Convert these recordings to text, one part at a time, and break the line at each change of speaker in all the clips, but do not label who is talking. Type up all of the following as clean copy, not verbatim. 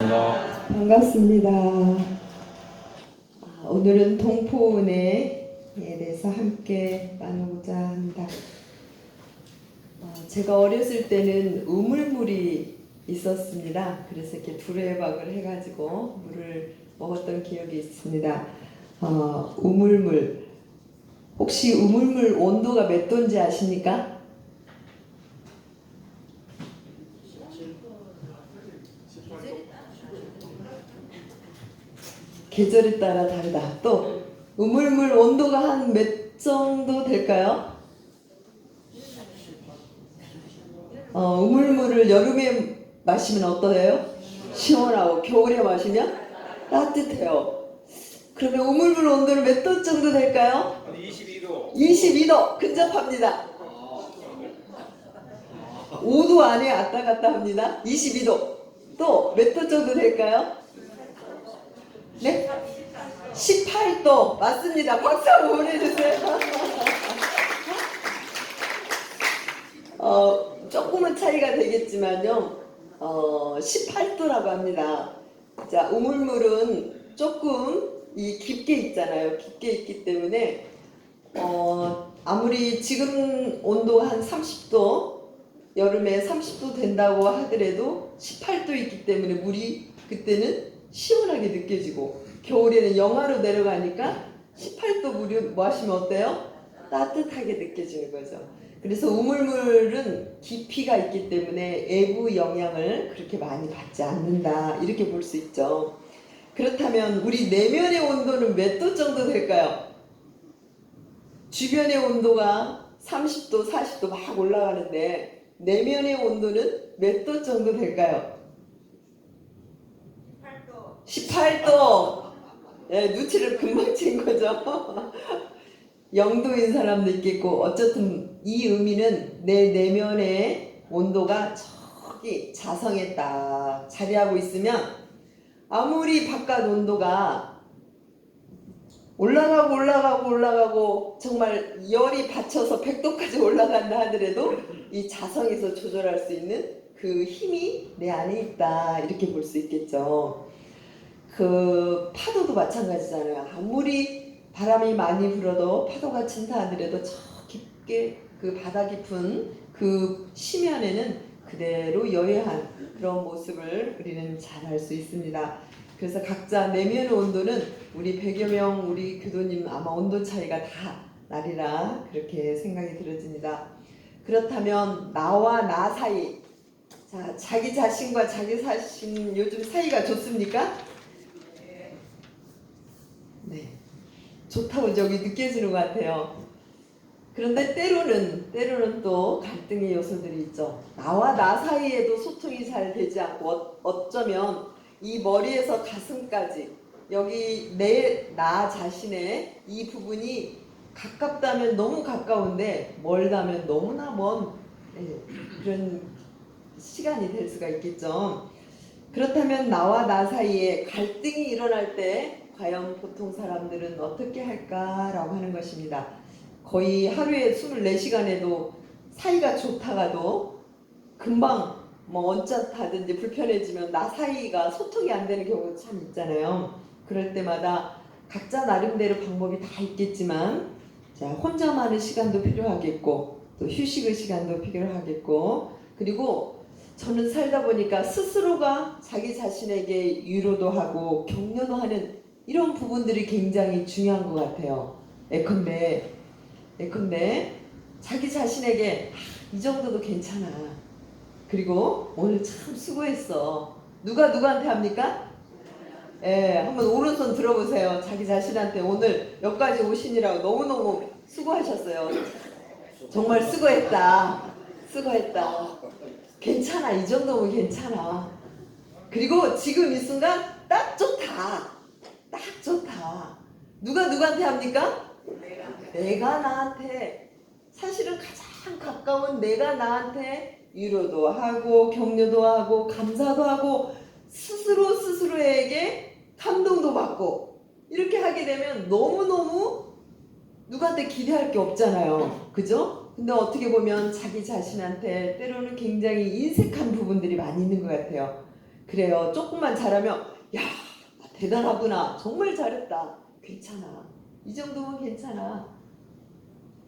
반갑습니다. 오늘은 동포은혜에 대해서 함께 나누고자 합니다. 제가 어렸을 때는 우물물이 있었습니다. 그래서 이렇게 두레박을 해가지고 물을 먹었던 기억이 있습니다. 우물물, 혹시 우물물 온도가 몇 도인지 아십니까? 계절에 따라 다르다. 또 우물물 온도가 한 몇 정도 될까요? 우물물을 여름에 마시면 어떠해요? 시원하고 겨울에 마시면 따뜻해요. 그러면 우물물 온도는 몇 도 정도 될까요?
22도.
22도 근접합니다. 5도 안에 왔다 갔다 합니다. 22도. 또 몇 도 정도 될까요? 네? 18도 맞습니다. 박수 한번 보내주세요. 조금은 차이가 되겠지만요. 18도라고 합니다. 자, 우물물은 조금 깊게 있잖아요. 깊게 있기 때문에 아무리 지금 온도가 한 30도, 여름에 30도 된다고 하더라도 18도 있기 때문에 물이 그때는 시원하게 느껴지고, 겨울에는 영하로 내려가니까 18도 물을 마시면 어때요? 따뜻하게 느껴지는 거죠. 그래서 우물물은 깊이가 있기 때문에 외부 영향을 그렇게 많이 받지 않는다, 이렇게 볼 수 있죠. 그렇다면 우리 내면의 온도는 몇 도 정도 될까요? 주변의 온도가 30도, 40도 막 올라가는데 내면의 온도는 몇 도 정도 될까요? 18도. 예, 눈치를 금방 챈 거죠. 0도인 사람도 있겠고, 어쨌든 이 의미는 내 내면의 온도가 저기 자성에 딱 자리하고 있으면 아무리 바깥 온도가 올라가고 정말 열이 받쳐서 100도까지 올라간다 하더라도 이 자성에서 조절할 수 있는 그 힘이 내 안에 있다, 이렇게 볼 수 있겠죠. 그 파도도 마찬가지잖아요. 아무리 바람이 많이 불어도 파도가 친다 하더라도 저 깊게 그 바다 깊은 그 심연에는 그대로 여해한 그런 모습을 우리는 잘 알 수 있습니다. 그래서 각자 내면의 온도는 우리 100여 명 우리 교도님 아마 온도 차이가 다 나리라 그렇게 생각이 들어집니다. 그렇다면 나와 나 사이, 자, 자기 자신과 자기 자신 요즘 사이가 좋습니까? 네, 좋다고 저기 느껴지는 것 같아요. 그런데 때로는 또 갈등의 요소들이 있죠. 나와 나 사이에도 소통이 잘 되지 않고, 어쩌면 이 머리에서 가슴까지 여기 나 자신의 이 부분이 가깝다면 너무 가까운데 멀다면 너무나 먼 그런 시간이 될 수가 있겠죠. 그렇다면 나와 나 사이에 갈등이 일어날 때 과연 보통 사람들은 어떻게 할까라고 하는 것입니다. 거의 하루에 24시간에도 사이가 좋다가도 금방 뭐 언짢다든지 불편해지면 나 사이가 소통이 안 되는 경우도 참 있잖아요. 그럴 때마다 각자 나름대로 방법이 다 있겠지만, 자, 혼자만의 시간도 필요하겠고 또 휴식의 시간도 필요하겠고, 그리고 저는 살다 보니까 스스로가 자기 자신에게 위로도 하고 격려도 하는 이런 부분들이 굉장히 중요한 것 같아요. 예컨대 자기 자신에게 이 정도도 괜찮아, 그리고 오늘 참 수고했어. 누가 누구한테 합니까? 예, 한번 오른손 들어보세요. 자기 자신한테 오늘 여기까지 오시느라고 너무너무 수고하셨어요. 정말 수고했다. 괜찮아. 이 정도면 괜찮아. 그리고 지금 이 순간 딱 좋다. 누가 누구한테 합니까? 내가 나한테, 사실은 가장 가까운 내가 나한테 위로도 하고 격려도 하고 감사도 하고 스스로에게 감동도 받고, 이렇게 하게 되면 너무너무 누구한테 기대할 게 없잖아요. 그죠? 근데 어떻게 보면 자기 자신한테 때로는 굉장히 인색한 부분들이 많이 있는 것 같아요. 그래요. 조금만 잘하면 야 대단하구나. 정말 잘했다. 괜찮아. 이 정도면 괜찮아.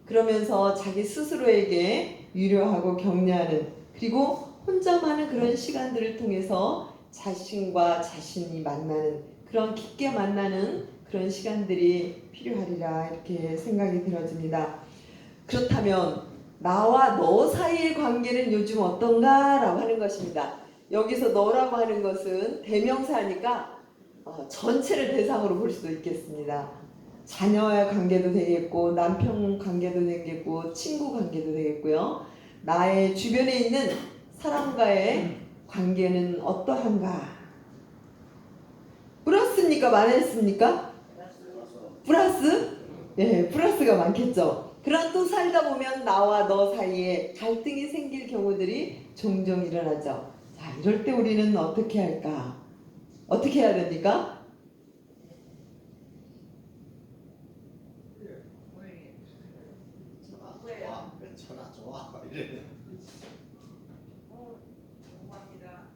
그러면서 자기 스스로에게 위로하고 격려하는 그리고 혼자만의 그런 시간들을 통해서 자신과 자신이 만나는 그런 깊게 만나는 그런 시간들이 필요하리라 이렇게 생각이 들어집니다. 그렇다면 나와 너 사이의 관계는 요즘 어떤가? 라고 하는 것입니다. 여기서 너라고 하는 것은 대명사니까 전체를 대상으로 볼 수도 있겠습니다. 자녀와의 관계도 되겠고 남편 관계도 되겠고 친구 관계도 되겠고요. 나의 주변에 있는 사람과의 관계는 어떠한가? 플러스입니까? 마이너스입니까? 플러스? 네, 플러스가 많겠죠. 그러나 또 살다 보면 나와 너 사이에 갈등이 생길 경우들이 종종 일어나죠. 자, 이럴 때 우리는 어떻게 할까? 어떻게 해야 됩니까?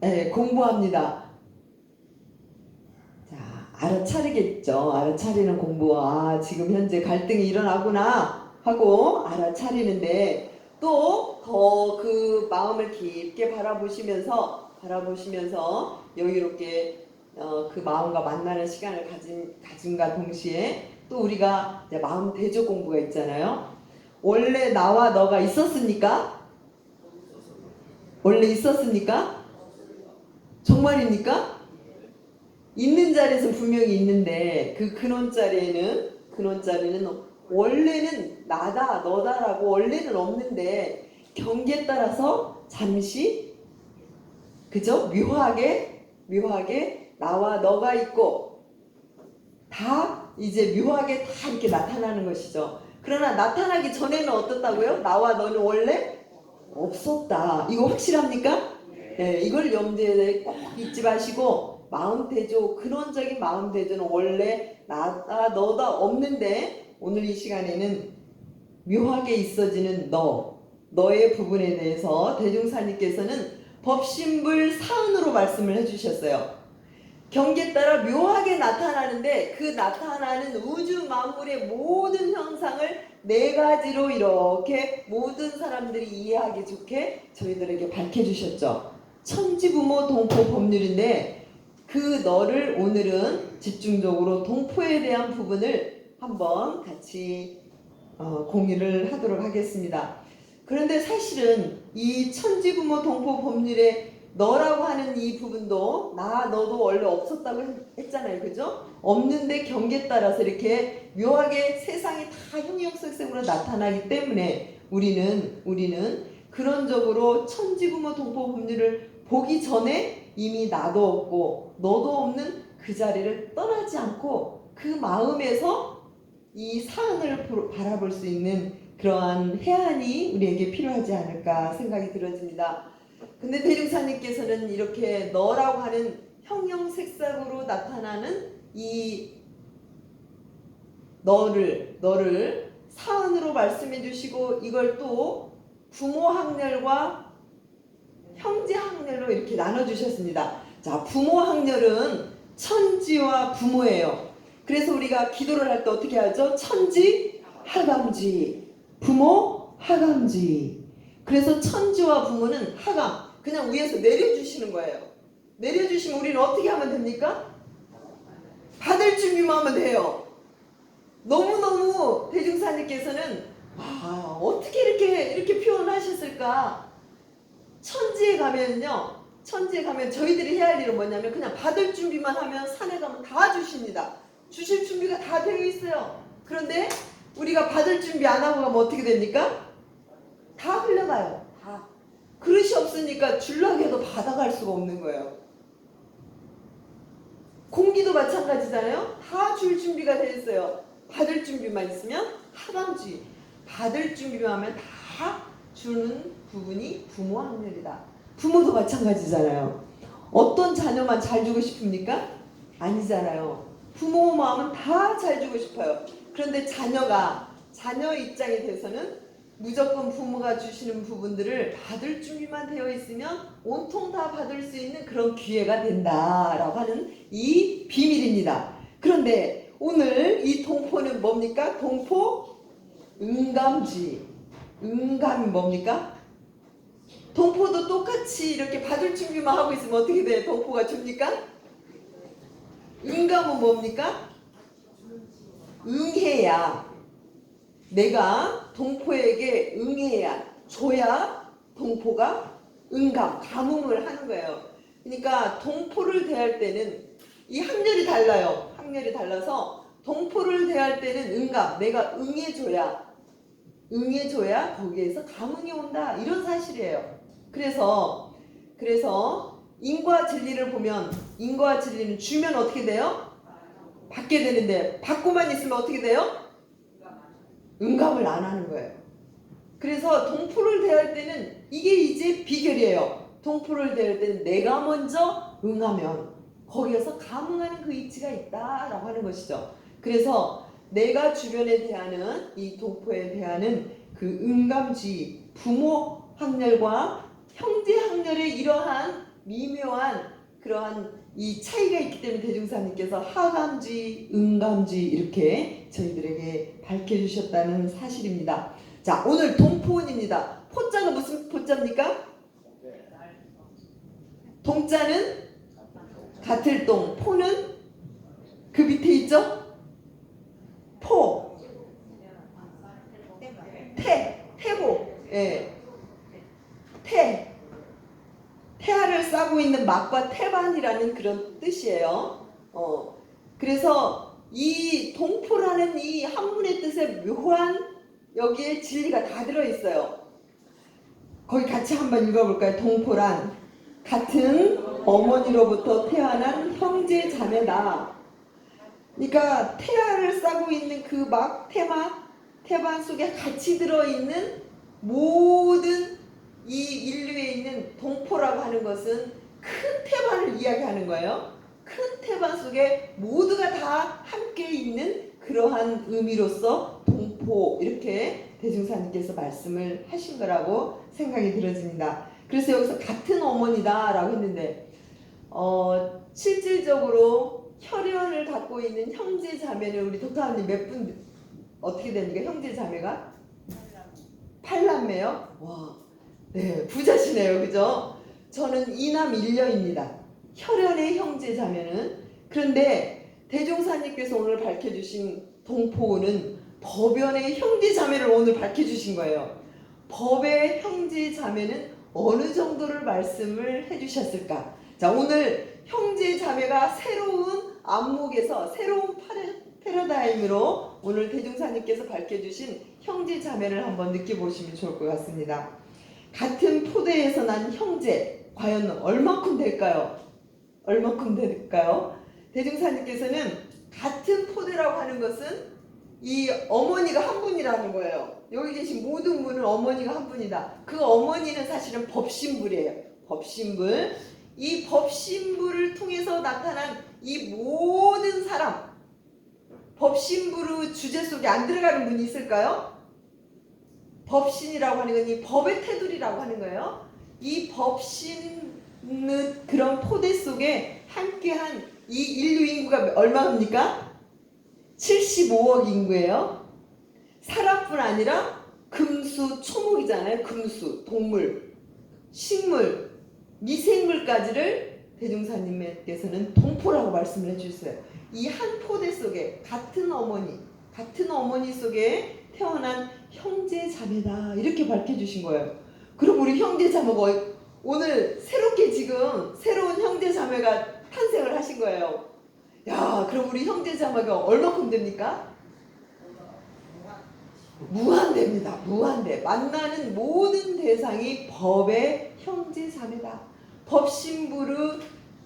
네, 공부합니다. 자, 알아차리겠죠. 알아차리는 공부. 아, 지금 현재 갈등이 일어나구나 하고 알아차리는데 또 더 그 마음을 깊게 바라보시면서 여유롭게 그 마음과 만나는 시간을 가짐과 동시에 또 우리가 이제 마음 대조 공부가 있잖아요. 원래 나와 너가 있었습니까? 원래 있었습니까? 정말입니까? 있는 자리에서 분명히 있는데 그 근원자리에는 원래는 나다 너다라고 원래는 없는데 경계에 따라서 잠시 그죠? 묘하게 나와 너가 있고 다 이제 묘하게 다 이렇게 나타나는 것이죠. 그러나 나타나기 전에는 어떻다고요? 나와 너는 원래 없었다. 이거 확실합니까? 네, 이걸 염두에 꼭 잊지 마시고 마음 대조, 근원적인 마음 대조는 원래 나다 너다 없는데 오늘 이 시간에는 묘하게 있어지는 너의 부분에 대해서 대중사님께서는 법신불 사은으로 말씀을 해주셨어요. 경계에 따라 묘하게 나타나는데 그 나타나는 우주 만물의 모든 형상을 네 가지로 이렇게 모든 사람들이 이해하기 좋게 저희들에게 밝혀주셨죠. 천지부모 동포 법률인데 그 너를 오늘은 집중적으로 동포에 대한 부분을 한번 같이 공유를 하도록 하겠습니다. 그런데 사실은 이 천지부모 동포 법률의 너라고 하는 이 부분도 너도 원래 없었다고 했잖아요. 그죠? 없는데 경계에 따라서 이렇게 묘하게 세상이 다 형형색색으로 나타나기 때문에 우리는 근원적으로 천지부모 동포 법률을 보기 전에 이미 나도 없고 너도 없는 그 자리를 떠나지 않고 그 마음에서 이 사안을 바라볼 수 있는 그러한 해안이 우리에게 필요하지 않을까 생각이 들어집니다. 근데 대중사님께서는 이렇게 너라고 하는 형형색색으로 나타나는 이 너를 사안으로 말씀해 주시고 이걸 또 부모 학렬과 형제 학렬로 이렇게 나눠 주셨습니다. 자, 부모 학렬은 천지와 부모예요. 그래서 우리가 기도를 할 때 어떻게 하죠? 천지, 하감지, 부모, 하감지. 그래서 천지와 부모는 하감, 그냥 위에서 내려주시는 거예요. 내려주시면 우리는 어떻게 하면 됩니까? 받을 준비만 하면 돼요. 너무너무 대중사님께서는 어떻게 이렇게 표현하셨을까? 천지에 가면 저희들이 해야 할 일은 뭐냐면 그냥 받을 준비만 하면 산에 가면 다 주십니다. 주실 준비가 다 되어 있어요. 그런데 우리가 받을 준비 안 하고 가면 어떻게 됩니까? 다 흘러가요. 다. 그릇이 없으니까 주려고 해도 받아갈 수가 없는 거예요. 공기도 마찬가지잖아요. 다 줄 준비가 되어 있어요. 받을 준비만 있으면 하감주의. 받을 준비만 하면 다 주는 부분이 부모 학렬이다. 부모도 마찬가지잖아요. 어떤 자녀만 잘 주고 싶습니까? 아니잖아요. 부모 마음은 다 잘 주고 싶어요. 그런데 자녀 입장에 대해서는 무조건 부모가 주시는 부분들을 받을 준비만 되어 있으면 온통 다 받을 수 있는 그런 기회가 된다라고 하는 이 비밀입니다. 그런데 오늘 이 동포는 뭡니까? 동포 응감주의. 응감이 뭡니까? 동포도 똑같이 이렇게 받을 준비만 하고 있으면 어떻게 돼? 동포가 줍니까? 응감은 뭡니까? 응해야, 내가 동포에게 응해야, 줘야 동포가 응감, 감흥을 하는 거예요. 그러니까 동포를 대할 때는 이 학렬이 달라요. 학렬이 달라서 동포를 대할 때는 응감, 내가 응해줘야 거기에서 감흥이 온다, 이런 사실이에요. 그래서 인과 진리를 보면, 인과 진리는 주면 어떻게 돼요? 받게 되는데, 받고만 있으면 어떻게 돼요? 응감을 안 하는 거예요. 그래서 동포를 대할 때는 이게 이제 비결이에요. 동포를 대할 때는 내가 먼저 응하면 거기에서 감흥하는 그 이치가 있다라고 하는 것이죠. 그래서 내가 주변에 대하는, 이 동포에 대하는 그 응감주의, 부모 학렬과 형제 학렬의 이러한 미묘한 그러한 이 차이가 있기 때문에 대중사님께서 하감주의, 응감주의 이렇게 저희들에게 밝혀주셨다는 사실입니다. 자, 오늘 동포원입니다. 포자가 무슨 포자입니까? 동자는 같을 동, 포는 그 밑에 있죠? 포, 태보, 예, 태아를 싸고 있는 막과 태반이라는 그런 뜻이에요. 그래서 이 동포라는 이 한문의 뜻에 묘한 여기에 진리가 다 들어있어요. 거기 같이 한번 읽어볼까요? 동포란 같은 어머니로부터 태어난 형제 자매다. 그러니까 태아를 싸고 있는 그 막, 태반 속에 같이 들어있는 모든 이 인류에 있는 동포라고 하는 것은 큰 태반을 이야기하는 거예요. 큰 태반 속에 모두가 다 함께 있는 그러한 의미로서 동포, 이렇게 대중사님께서 말씀을 하신 거라고 생각이 들어집니다. 그래서 여기서 같은 어머니다 라고 했는데 실질적으로 혈연을 갖고 있는 형제 자매는 우리 독타님 몇 분 어떻게 됩니까? 형제 자매가? 8남매요? 와, 네, 부자시네요. 그죠? 저는 2남 1녀입니다. 혈연의 형제 자매는. 그런데 대종사님께서 오늘 밝혀주신 동포는 법연의 형제 자매를 오늘 밝혀주신 거예요. 법의 형제 자매는 어느 정도를 말씀을 해주셨을까? 자, 오늘 형제 자매가 새로운 안목에서 새로운 패러다임으로 오늘 대종사님께서 밝혀주신 형제 자매를 한번 느껴보시면 좋을 것 같습니다. 같은 포대에서 난 형제, 과연 얼마큼 될까요? 얼마큼 될까요? 대중사님께서는 같은 포대라고 하는 것은 이 어머니가 한 분이라는 거예요. 여기 계신 모든 분은 어머니가 한 분이다. 그 어머니는 사실은 법신불이에요. 법신불. 이 법신불을 통해서 나타난 이 모든 사람, 법신불의 주제 속에 안 들어가는 분이 있을까요? 법신이라고 하는 건 이 법의 테두리라고 하는 거예요. 이 법신의 그런 포대 속에 함께한 이 인류 인구가 얼마입니까? 75억 인구예요. 사람뿐 아니라 금수, 초목이잖아요. 금수, 동물, 식물, 미생물까지를 대종사님께서는 동포라고 말씀을 해주셨어요. 이 한 포대 속에 같은 어머니 속에 태어난 형제 자매다, 이렇게 밝혀주신 거예요. 그럼 우리 형제 자매가 오늘 새롭게 지금 새로운 형제 자매가 탄생을 하신 거예요. 야, 그럼 우리 형제 자매가 얼마큼 됩니까? 무한대입니다. 무한대. 만나는 모든 대상이 법의 형제 자매다. 법신부르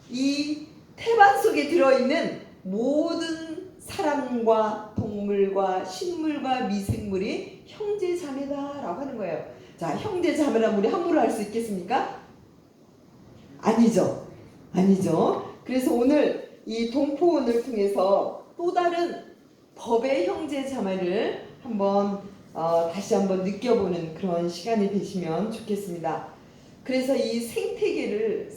이 태반 속에 들어있는 모든 사람과 동물과 식물과 미생물이 형제 자매다라고 하는 거예요. 자, 형제 자매라면 우리 함부로 할 수 있겠습니까? 아니죠. 아니죠. 그래서 오늘 이 동포원을 통해서 또 다른 법의 형제 자매를 한번 다시 한번 느껴보는 그런 시간이 되시면 좋겠습니다. 그래서 이 생태계를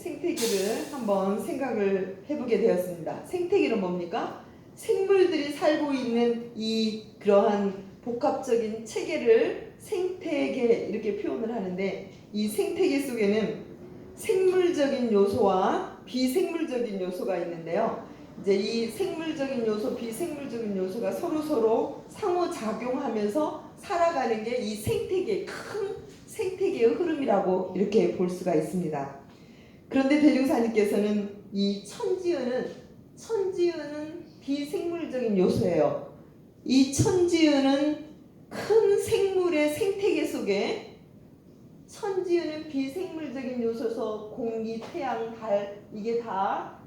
한번 생각을 해보게 되었습니다. 생태계는 뭡니까? 생물들이 살고 있는 이 그러한 복합적인 체계를 생태계 이렇게 표현을 하는데, 이 생태계 속에는 생물적인 요소와 비생물적인 요소가 있는데요. 이제 이 생물적인 요소, 비생물적인 요소가 서로 상호작용하면서 살아가는 게 이 생태계, 큰 생태계의 흐름이라고 이렇게 볼 수가 있습니다. 그런데 대종사님께서는 이 천지은은 비생물적인 요소예요. 이 천지은은 큰 생물의 생태계 속에, 천지은은 비생물적인 요소서 공기, 태양, 달, 이게 다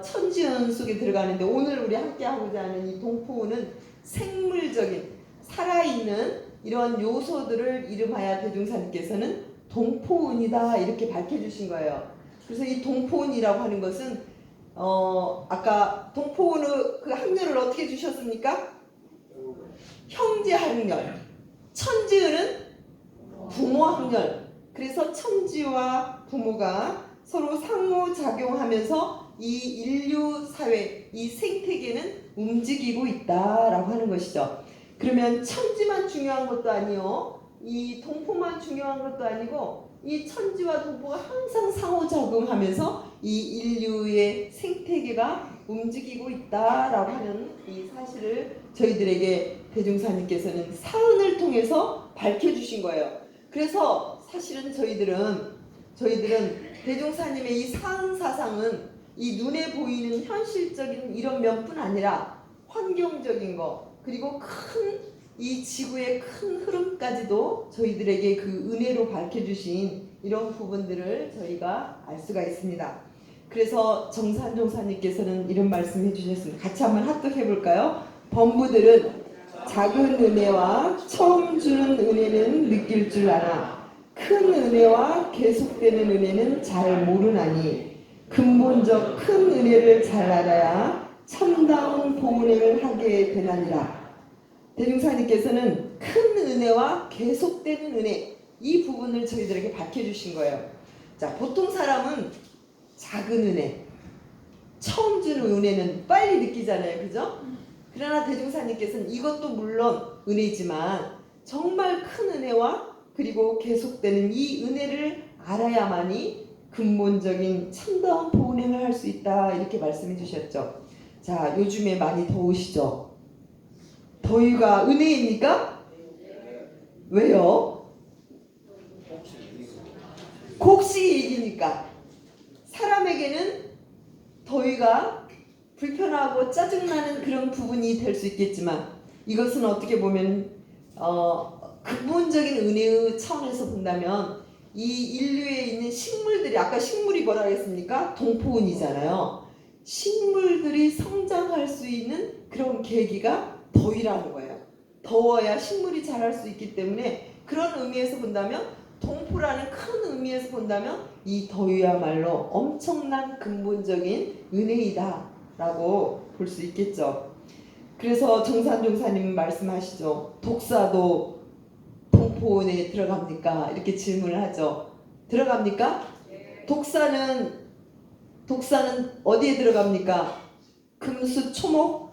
천지은 속에 들어가는데, 오늘 우리 함께 하고자 하는 이 동포은은 생물적인 살아있는 이런 요소들을 이름하여 대종사님께서는 동포은이다 이렇게 밝혀주신 거예요. 그래서 이 동포은이라고 하는 것은 아까 동포은의 그 학렬을 어떻게 주셨습니까? 형제 학렬. 천지은은 부모 학렬. 그래서 천지와 부모가 서로 상호작용하면서 이 인류 사회, 이 생태계는 움직이고 있다라고 하는 것이죠. 그러면 천지만 중요한 것도 아니요, 이 동포만 중요한 것도 아니고, 이 천지와 동포가 항상 상호작용하면서 이 인류의 생태계가 움직이고 있다라고 하는 이 사실을 저희들에게 대종사님께서는 사은을 통해서 밝혀주신 거예요. 그래서 사실은 저희들은 대종사님의 이 사은 사상은 이 눈에 보이는 현실적인 이런 면뿐 아니라 환경적인 거, 그리고 큰 이 지구의 큰 흐름까지도 저희들에게 그 은혜로 밝혀주신 이런 부분들을 저희가 알 수가 있습니다. 그래서 정산종사님께서는 이런 말씀 해주셨습니다. 같이 한번 합독해 볼까요? 범부들은 작은 은혜와 처음 주는 은혜는 느낄 줄 아나 큰 은혜와 계속되는 은혜는 잘 모르나니 근본적 큰 은혜를 잘 알아야 참다운 보은행을 하게 되나니라. 대종사님께서는 큰 은혜와 계속되는 은혜, 이 부분을 저희들에게 밝혀주신 거예요. 자, 보통 사람은 작은 은혜, 처음 주는 은혜는 빨리 느끼잖아요, 그죠? 그러나 대종사님께서는 이것도 물론 은혜지만 정말 큰 은혜와 그리고 계속되는 이 은혜를 알아야만이 근본적인 참다운 보은행을 할 수 있다 이렇게 말씀해 주셨죠. 자, 요즘에 많이 더우시죠? 더위가 은혜입니까? 왜요? 곡식이니까. 사람에게는 더위가 불편하고 짜증나는 그런 부분이 될 수 있겠지만, 이것은 어떻게 보면 근본적인 은혜의 차원에서 본다면 이 인류에 있는 식물들이, 아까 식물이 뭐라 했습니까? 동포은이잖아요. 식물들이 성장할 수 있는 그런 계기가 더위라는 거예요. 더워야 식물이 자랄 수 있기 때문에, 그런 의미에서 본다면, 동포라는 큰 의미에서 본다면 이 더위야말로 엄청난 근본적인 은혜이다 라고 볼 수 있겠죠. 그래서 정산종사님 말씀하시죠. 독사도 동포원에 들어갑니까? 이렇게 질문을 하죠. 들어갑니까? 독사는 어디에 들어갑니까? 금수, 초목,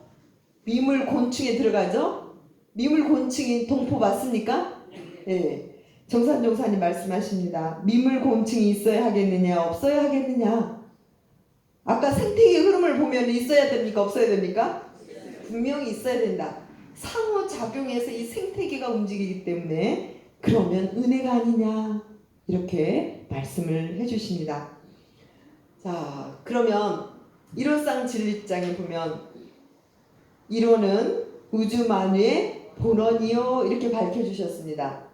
미물, 곤충에 들어가죠. 미물, 곤충이 동포 맞습니까? 네. 정산종사님 말씀하십니다. 미물, 곤충이 있어야 하겠느냐, 없어야 하겠느냐? 아까 생태계 흐름을 보면 있어야 됩니까? 없어야 됩니까? 분명히 있어야 된다. 상호작용해서 이 생태계가 움직이기 때문에, 그러면 은혜가 아니냐 이렇게 말씀을 해주십니다. 자, 그러면 일호상 진리장에 보면 일호는 우주만유의 본원이요 이렇게 밝혀주셨습니다.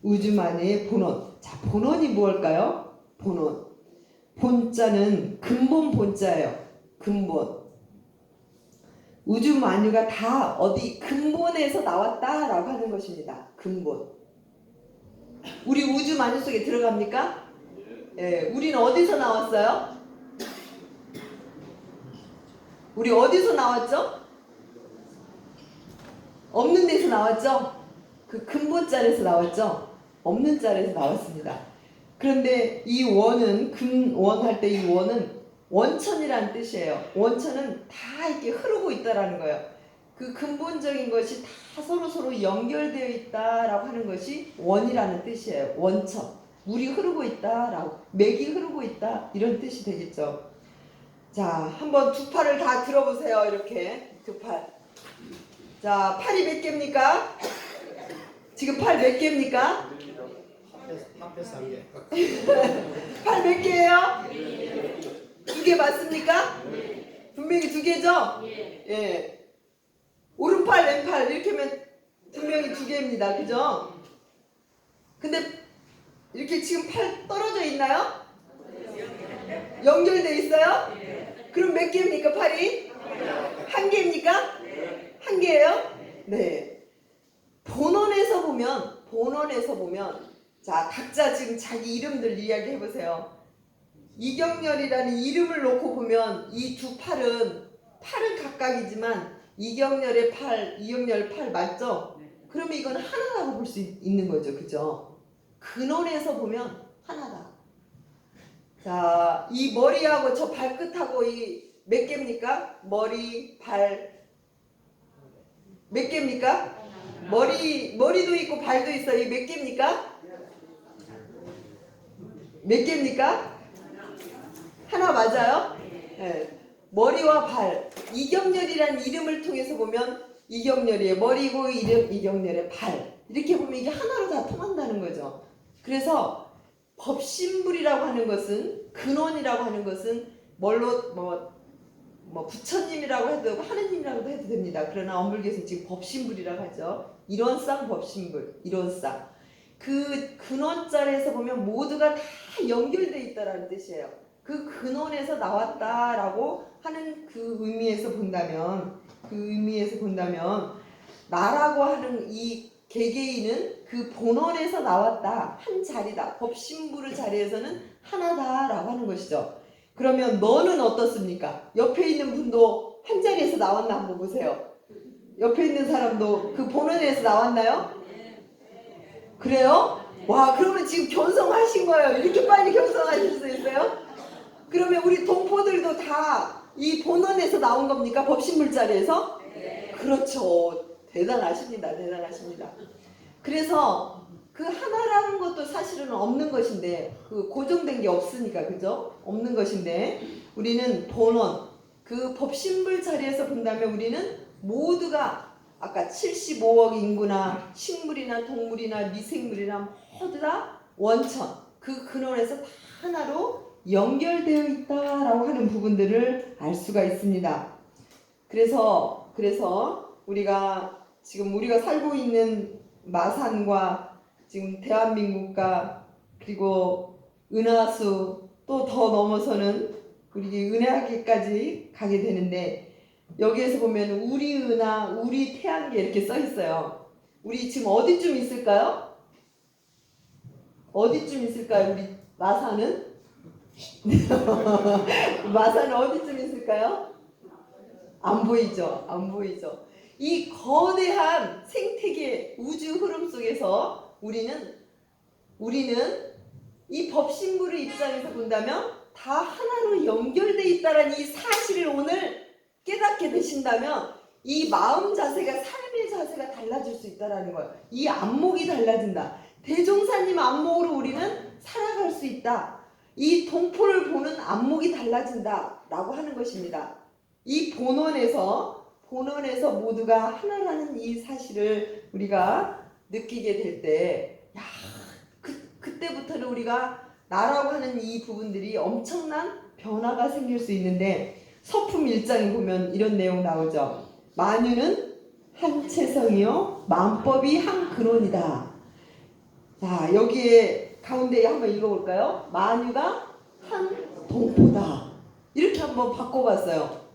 우주만유의 본원. 자, 본원이 무엇일까요? 본원. 본자는 근본 본자예요. 근본. 우주 만유가 다 어디 근본에서 나왔다라고 하는 것입니다. 근본. 우리 우주 만유 속에 들어갑니까? 예, 우리는 어디서 나왔어요? 우리 어디서 나왔죠? 없는 데서 나왔죠? 그 근본 짤에서 나왔죠? 없는 짤에서 나왔습니다. 그런데 이 원은 근원 할 때 이 원은 원천이라는 뜻이에요. 원천은 다 이렇게 흐르고 있다라는 거예요. 그 근본적인 것이 다 서로 연결되어 있다라고 하는 것이 원이라는 뜻이에요. 원천. 물이 흐르고 있다라고, 맥이 흐르고 있다 이런 뜻이 되겠죠. 자, 한번 두 팔을 다 들어보세요. 이렇게 두 팔. 자, 팔이 몇 개입니까? 지금 팔 몇 개입니까?
합해서 한 개.
팔 몇 개예요? 두 개 맞습니까? 분명히 두 개죠? 예. 오른팔, 왼팔 이렇게 하면 분명히 두 개입니다. 그죠? 근데 이렇게 지금 팔 떨어져 있나요? 연결돼 있어요? 그럼 몇 개입니까? 팔이? 한 개입니까? 한 개예요? 네. 본원에서 보면 자, 각자 지금 자기 이름들 이야기해 보세요. 이경렬이라는 이름을 놓고 보면 이 두 팔은 각각이지만 이경렬의 팔, 이경렬 팔 맞죠? 그러면 이건 하나라고 볼 수 있는 거죠. 그죠? 근원에서 보면 하나다. 자, 이 머리하고 저 발끝하고 이 몇 개입니까? 머리, 발 몇 개입니까? 머리도 있고 발도 있어요. 이 몇 개입니까? 몇 개입니까? 하나 맞아요? 네. 머리와 발. 이경렬이라는 이름을 통해서 보면 이경렬의 머리고 이름 이경렬의 발. 이렇게 보면 이게 하나로 다 통한다는 거죠. 그래서 법신불이라고 하는 것은 근원이라고 하는 것은 뭘로 부처님이라고 해도 하느님이라고도 해도 됩니다. 그러나 엄불교에서는 지금 법신불이라고 하죠. 이론상 법신불, 이론상. 그 근원자리에서 보면 모두가 다 연결되어 있다라는 뜻이에요. 그 근원에서 나왔다라고 하는 그 의미에서 본다면 나라고 하는 이 개개인은 그 본원에서 나왔다. 한 자리다. 법신불의 자리에서는 하나다라고 하는 것이죠. 그러면 너는 어떻습니까? 옆에 있는 분도 한 자리에서 나왔나 한번 보세요. 옆에 있는 사람도 그 본원에서 나왔나요? 그래요? 와, 그러면 지금 견성하신 거예요. 이렇게 빨리 견성하실 수 있어요? 그러면 우리 동포들도 다 이 본원에서 나온 겁니까? 법신불 자리에서? 그렇죠. 대단하십니다. 그래서 그 하나라는 것도 사실은 없는 것인데 그 고정된 게 없으니까 그죠? 없는 것인데 우리는 본원 그 법신불 자리에서 본다면 우리는 모두가 아까 75억 인구나 식물이나 동물이나 미생물이나 모두 다 원천 그 근원에서 다 하나로 연결되어 있다라고 하는 부분들을 알 수가 있습니다. 그래서 우리가 살고 있는 마산과 지금 대한민국과 그리고 은하수 또 더 넘어서는 우리 은하계까지 가게 되는데 여기에서 보면 우리 은하, 우리 태양계 이렇게 써 있어요. 우리 지금 어디쯤 있을까요? 우리 마산은? 마산은 어디쯤 있을까요? 안 보이죠. 이 거대한 생태계 우주 흐름 속에서 우리는 이 법신불의 입장에서 본다면 다 하나로 연결되어 있다는 이 사실을 오늘 깨닫게 되신다면 이 마음 자세가 삶의 자세가 달라질 수 있다는 거예요. 이 안목이 달라진다. 대종사님 안목으로 우리는 살아갈 수 있다. 이 동포를 보는 안목이 달라진다 라고 하는 것입니다. 이 본원에서 모두가 하나라는 이 사실을 우리가 느끼게 될 때 그때부터는 우리가 나라고 하는 이 부분들이 엄청난 변화가 생길 수 있는데 서품 1장에 보면 이런 내용 나오죠. 만유는 한 체성이요 만법이 한 근원이다. 자, 여기에 가운데에 한번 읽어볼까요? 만유가 한 동포다. 이렇게 한번 바꿔봤어요.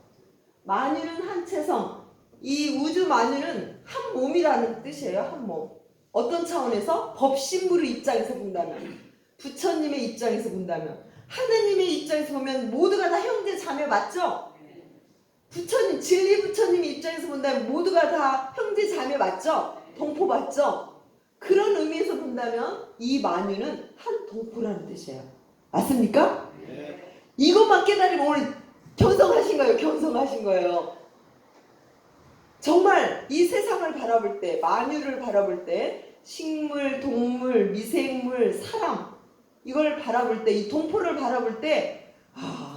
만유는 한 체성. 이 우주 만유는 한 몸이라는 뜻이에요. 한 몸. 어떤 차원에서? 법신불의 입장에서 본다면, 부처님의 입장에서 본다면, 하느님의 입장에서 보면 모두가 다 형제 자매 맞죠? 부처님, 진리 부처님의 입장에서 본다면 모두가 다 형제 자매 맞죠? 동포 맞죠? 그런 의미에서 본다면 이 만유는 한 동포라는 뜻이에요. 맞습니까?
네.
이것만 깨달으면 오늘 견성하신 거예요. 견성하신 거예요. 정말 이 세상을 바라볼 때, 만유를 바라볼 때, 식물, 동물, 미생물, 사람, 이걸 바라볼 때, 이 동포를 바라볼 때,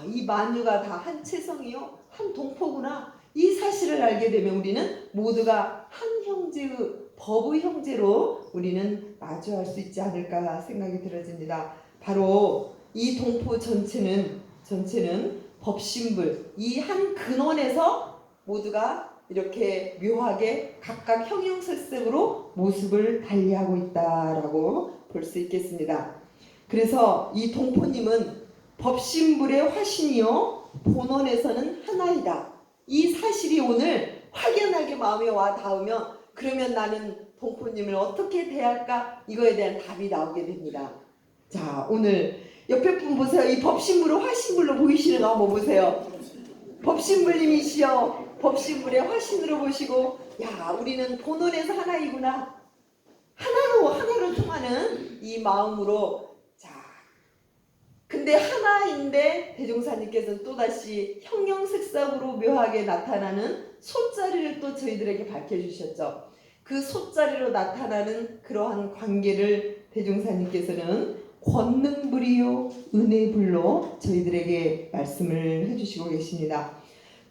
이 만유가 다 한 체성이요, 한 동포구나. 이 사실을 알게 되면 우리는 모두가 한 형제의 법의 형제로 우리는 마주할 수 있지 않을까 생각이 들어집니다. 바로 이 동포 전체는 법신불, 이 한 근원에서 모두가 이렇게 묘하게 각각 형형색색으로 모습을 달리하고 있다라고 볼 수 있겠습니다. 그래서 이 동포님은 법신불의 화신이요 본원에서는 하나이다. 이 사실이 오늘 확연하게 마음에 와 닿으면 그러면 나는 동포님을 어떻게 대할까? 이거에 대한 답이 나오게 됩니다. 자, 오늘 옆에 분 보세요. 이 법신불을 화신불로 보이시는 거 한번 보세요. 법신불님이시여 법신불의 화신으로 보시고, 야, 우리는 본원에서 하나이구나. 하나로 통하는 이 마음으로. 자, 근데 하나인데 대종사님께서는 또다시 형형색색으로 묘하게 나타나는 소자리를 또 저희들에게 밝혀주셨죠. 그 소자리로 나타나는 그러한 관계를 대종사님께서는 권능불이요 은혜불로 저희들에게 말씀을 해주시고 계십니다.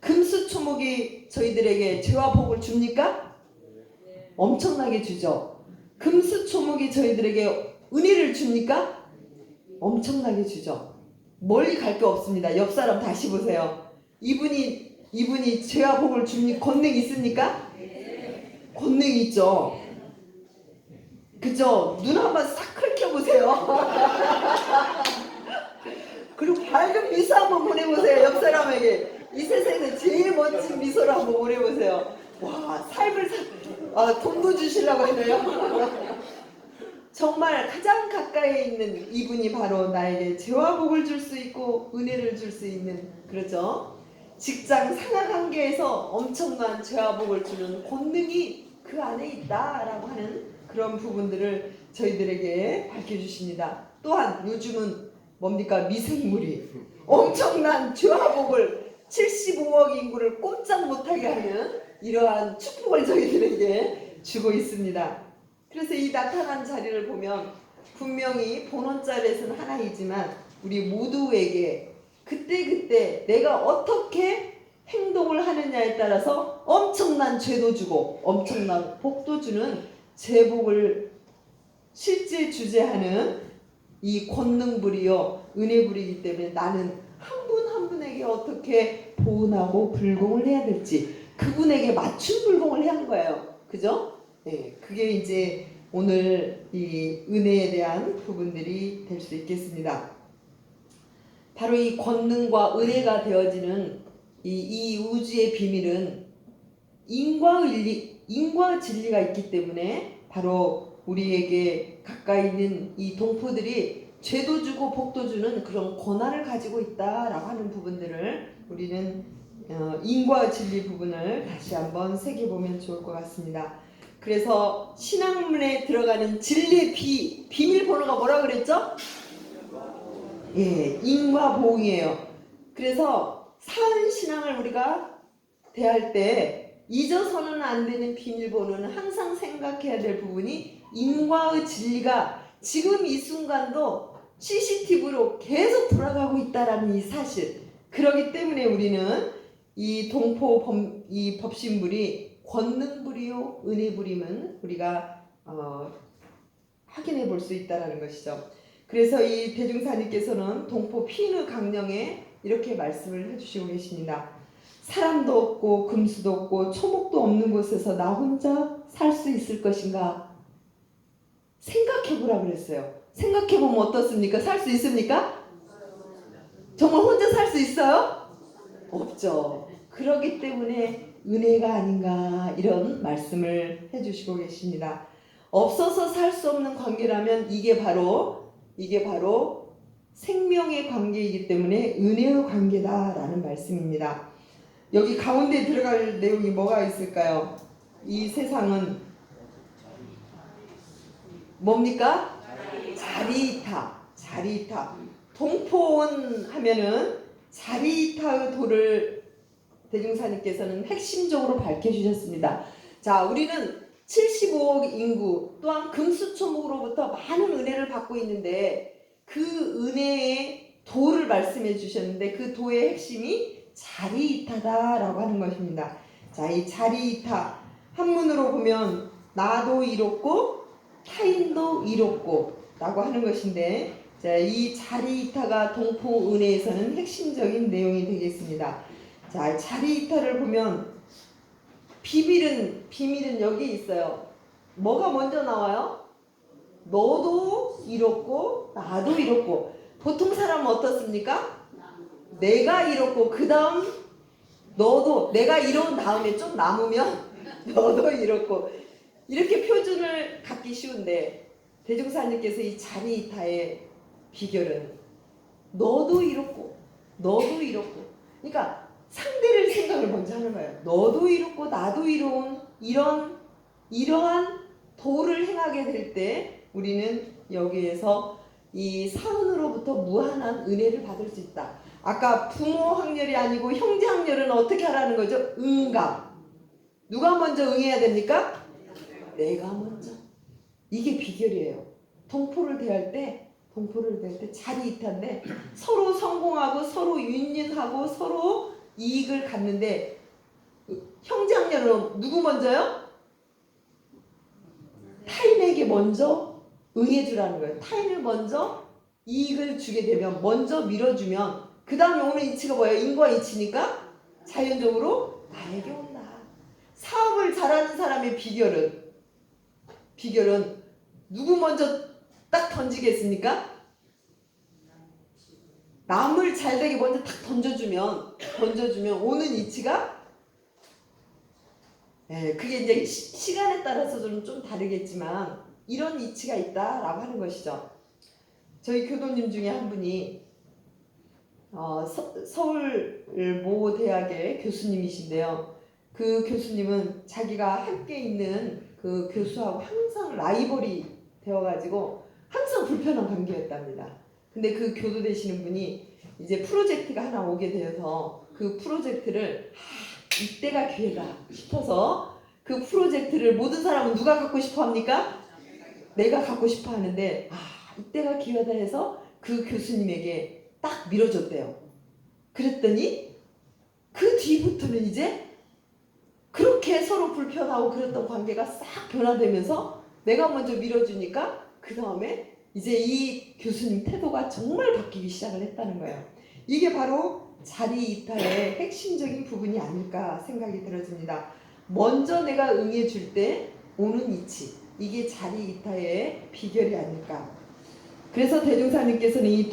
금수초목이 저희들에게 죄와 복을 줍니까? 엄청나게 주죠. 금수초목이 저희들에게 은혜를 줍니까? 엄청나게 주죠. 멀리 갈 게 없습니다. 옆 사람 다시 보세요. 이분이 죄와 복을 줍니까? 권능이 있습니까? 권능이 있죠. 그죠? 눈 한번 싹 긁혀보세요. 그리고 밝은 미소 한번 보내보세요. 옆 사람에게. 이 세상에서 제일 멋진 미소를 한번 보내보세요. 와, 삶을 돈도 주시려고 했네요. 정말 가장 가까이 있는 이분이 바로 나에게 죄와 복을 줄 수 있고 은혜를 줄 수 있는, 그렇죠? 직장 상하관계에서 엄청난 죄와 복을 주는 권능이 그 안에 있다라고 하는 그런 부분들을 저희들에게 밝혀주십니다. 또한 요즘은 뭡니까? 미생물이 엄청난 죄와 복을 75억 인구를 꼼짝 못하게 하는 이러한 축복을 저희들에게 주고 있습니다. 그래서 이 나타난 자리를 보면 분명히 본원자리에서는 하나이지만 우리 모두에게 그때그때 내가 어떻게 행동을 하느냐에 따라서 엄청난 죄도 주고 엄청난 복도 주는 제복을 실제 주재하는 이 권능불이요 은혜불이기 때문에 나는 한 분 한 분에게 어떻게 보은하고 불공을 해야 될지 그분에게 맞춤 불공을 해야 하는 거예요. 그죠? 네, 그게 이제 오늘 이 은혜에 대한 부분들이 될 수 있겠습니다. 바로 이 권능과 은혜가 되어지는 이 우주의 비밀은 인과 진리가 있기 때문에 바로 우리에게 가까이 있는 이 동포들이 죄도 주고 복도 주는 그런 권한을 가지고 있다라고 하는 부분들을 우리는 인과 진리 부분을 다시 한번 새겨보면 좋을 것 같습니다. 그래서 신앙문에 들어가는 진리의 비밀번호가 뭐라 그랬죠? 예, 인과 보응이에요. 그래서 사는 신앙을 우리가 대할 때 잊어서는 안 되는 비밀번호는 항상 생각해야 될 부분이 인과의 진리가 지금 이 순간도 CCTV로 계속 돌아가고 있다라는 이 사실. 그렇기 때문에 우리는 이 이 법신불이 권능불이요 은혜불임은 우리가 확인해 볼 수 있다라는 것이죠. 그래서 이 대중사님께서는 동포 피누 강령에 이렇게 말씀을 해주시고 계십니다. 사람도 없고 금수도 없고 초목도 없는 곳에서 나 혼자 살 수 있을 것인가? 생각해보라 그랬어요. 생각해보면 어떻습니까? 살 수 있습니까? 정말 혼자 살 수 있어요? 없죠. 그렇기 때문에 은혜가 아닌가 이런 말씀을 해주시고 계십니다. 없어서 살 수 없는 관계라면 이게 바로 생명의 관계이기 때문에 은혜의 관계다라는 말씀입니다. 여기 가운데 들어갈 내용이 뭐가 있을까요? 이 세상은 뭡니까? 자리이타. 동포원 하면은 자리이타의 도를 대중사님께서는 핵심적으로 밝혀주셨습니다. 자, 우리는 75억 인구 또한 금수초목으로부터 많은 은혜를 받고 있는데 그 은혜의 도를 말씀해 주셨는데 그 도의 핵심이 자리이타다라고 하는 것입니다. 자, 이 자리이타 한문으로 보면 나도 이롭고 타인도 이롭고 라고 하는 것인데, 자, 이 자리이타가 동포 은혜에서는 핵심적인 내용이 되겠습니다. 자, 자리이타를 보면 비밀은 여기 있어요. 뭐가 먼저 나와요? 너도 이롭고 나도 이롭고. 보통 사람은 어떻습니까? 내가 이롭고 그 다음 너도, 내가 이로운 다음에 좀 남으면 너도 이롭고, 이렇게 표준을 갖기 쉬운데 대종사님께서 이 자리이타의 비결은 너도 이롭고 그러니까 상대를 생각을 먼저 하는 거예요. 너도 이롭고 나도 이로운 이러한 도를 행하게 될 때 우리는 여기에서 이 사은으로부터 무한한 은혜를 받을 수 있다. 아까 부모 학렬이 아니고 형제 학렬은 어떻게 하라는 거죠? 응감. 누가 먼저 응해야 됩니까? 내가 먼저. 이게 비결이에요. 동포를 대할 때 자리이타인데 서로 성공하고 서로 윈윈하고 서로 이익을 갖는데, 형제 학렬은 누구 먼저요? 타인에게 먼저 응해주라는 거예요. 타인을 먼저 이익을 주게 되면, 먼저 밀어주면 그 다음에 오는 이치가 뭐예요? 인과 이치니까 자연적으로 나에게 온다. 사업을 잘하는 사람의 비결은 누구 먼저 딱 던지겠습니까? 남을 잘되게 먼저 딱 던져주면 오는 이치가, 그게 이제 시간에 따라서는 좀 다르겠지만 이런 이치가 있다라고 하는 것이죠. 저희 교도님 중에 한 분이 서울 모 대학의 교수님이신데요. 그 교수님은 자기가 함께 있는 그 교수하고 항상 라이벌이 되어가지고 항상 불편한 관계였답니다. 근데 그 교도 되시는 분이 이제 프로젝트가 하나 오게 되어서 그 프로젝트를 이때가 기회다 싶어서 그 프로젝트를 모든 사람은 누가 갖고 싶어 합니까? 내가 갖고 싶어 하는데, 이때가 기회다 해서 그 교수님에게 딱 밀어줬대요. 그랬더니 그 뒤부터는 이제 그렇게 서로 불편하고 그랬던 관계가 싹 변화되면서 내가 먼저 밀어주니까 그 다음에 이제 이 교수님 태도가 정말 바뀌기 시작을 했다는 거예요. 이게 바로 자리이타의 핵심적인 부분이 아닐까 생각이 들어집니다. 먼저 내가 응해줄 때 오는 이치, 이게 자리이타의 비결이 아닐까. 그래서 대종사님께서는 이